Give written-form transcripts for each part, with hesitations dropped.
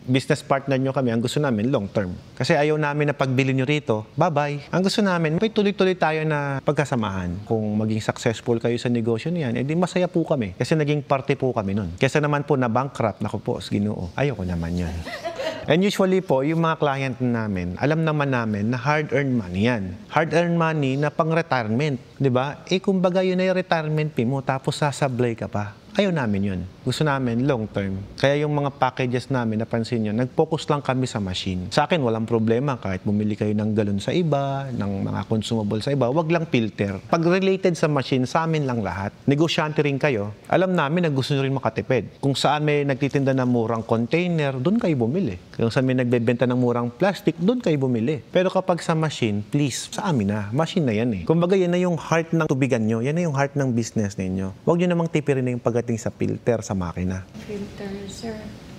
business partner nyo kami, ang gusto namin long term. Kasi ayaw namin na pagbili nyo rito, bye-bye. Ang gusto namin, may tuloy-tuloy tayo na pagkasamahan. Kung maging successful kayo sa negosyo niyan, edi masaya po kami. Kasi naging party po kami nun. Kesa naman po na bankrupt, naku po, Ginoo, ayoko naman yun. And usually po, yung mga client namin, alam naman namin na hard-earned money yan. Hard-earned money na pang-retirement, di ba? Kumbaga yun ay retirement fee mo, tapos sasablay ka pa. Ayaw namin yun. Gusto namin long term. Kaya yung mga packages namin, napansin nyo, nag-focus lang kami sa machine. Sa akin, walang problema. Kahit bumili kayo ng galon sa iba, ng mga consumable sa iba, wag lang filter. Pag related sa machine, sa amin lang lahat. Negosyante rin kayo. Alam namin na gusto nyo rin makatipid. Kung saan may nagtitinda ng murang container, doon kayo bumili. Kung saan may nagbebenta ng murang plastic, doon kayo bumili. Pero kapag sa machine, please, sa amin na. Machine na yan eh. Kumbaga, yan na yung heart ng tubigan nyo. Yan na yung heart ng business ninyo. Huwag nyo namang tipirin na yung pagdating sa filter sa makina. Filter, sir,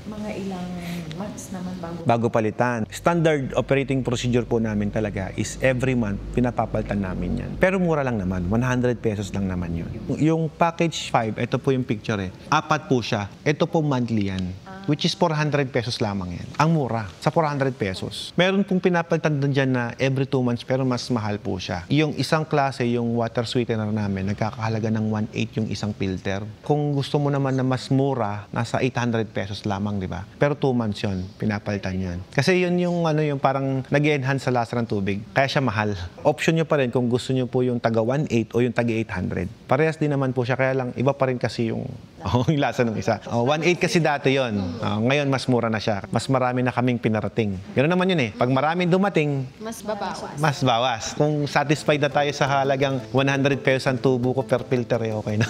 mga ilang months naman bago palitan. Standard operating procedure po namin talaga is every month pinapapalitan namin yan. Pero mura lang naman, 100 pesos lang naman yun. Yung package 5, ito po yung picture eh. 4 po siya. Ito po monthly yan. Which is 400 pesos lamang yan. Ang mura, sa 400 pesos. Meron pong pinapalitan dyan na every 2 months pero mas mahal po siya. Yung isang klase, yung water sweetener namin, nagkakahalaga ng 1.8 yung isang filter. Kung gusto mo naman na mas mura, nasa 800 pesos lamang, di ba? Pero 2 months yun, pinapalitan yan. Kasi yun yung, yung parang nag-enhance sa lasa ng tubig. Kaya siya mahal. Option nyo pa rin kung gusto nyo po yung taga 1.8 o yung taga 800. Parehas din naman po siya, kaya lang iba pa rin kasi yung yung lasa ng isa. 1.8 kasi dati yon. Ngayon, mas mura na siya. Mas marami na kaming pinarating. Ganoon naman yun eh. Pag maraming dumating, mas babawas. Mas bawas. Kung satisfied na tayo sa halagang 100 pesos ang tubo ko per filter, eh, okay na.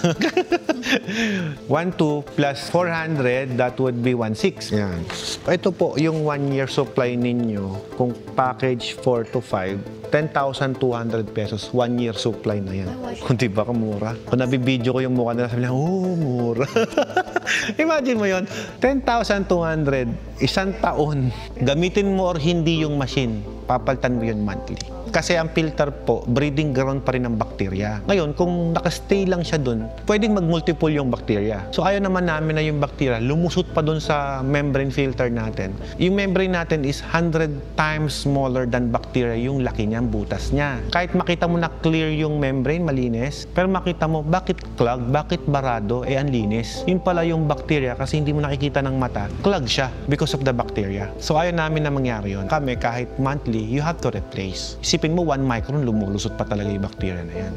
1.2 plus 400, that would be 1.6. Yan. Ito po, yung 1-year supply ninyo, kung package 4 to 5, 10,200 pesos, 1-year supply na yan. Kung di ba kamura? Kung nabibideo ko yung mukha nila, sabi nila, mura. Imagine mo yun, 10,200, isang taon, gamitin mo or hindi yung machine, papalitan mo yun monthly. Kasi ang filter po, breeding ground pa rin ng bakterya. Ngayon, kung nakastay lang siya dun, pwedeng mag-multiple yung bakterya. So ayaw naman namin na yung bakterya lumusot pa dun sa membrane filter natin. Yung membrane natin is 100 times smaller than bacteria, yung laki niya, butas niya. Kahit makita mo na clear yung membrane, malinis, pero makita mo, bakit clog, bakit barado, ang linis. Yun pala yung bakterya kasi hindi mo nakikita ng mata, clog siya because of the bacteria. So ayaw namin na mangyari yun. Kami, kahit monthly, you have to replace. Isipin mo, 1 micron, lumulusot pa talaga yung bacteria na yan.